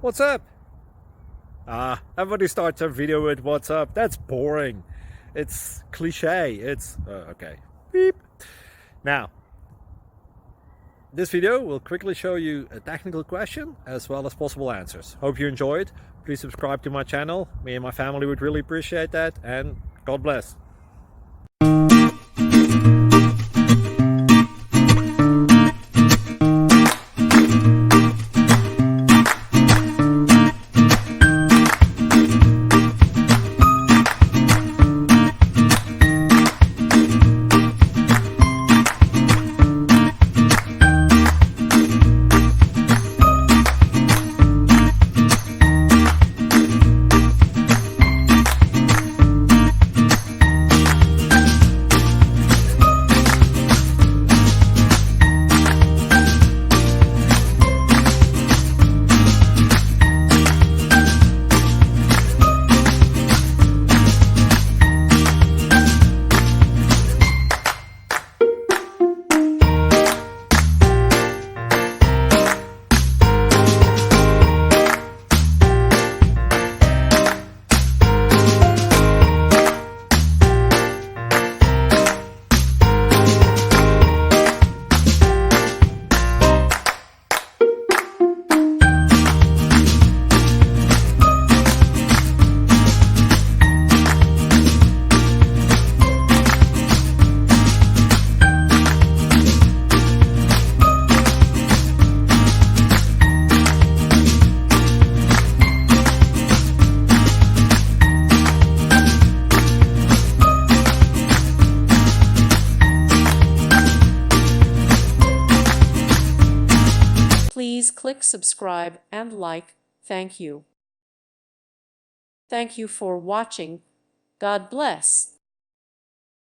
What's up? Everybody starts their video with what's up. That's boring. It's cliche. It's okay. Beep. Now, this video will quickly show you a technical question as well as possible answers. Hope you enjoyed. Please subscribe to my channel. Me and my family would really appreciate that, and God bless. Please click subscribe and like. Thank you. Thank you for watching. God bless.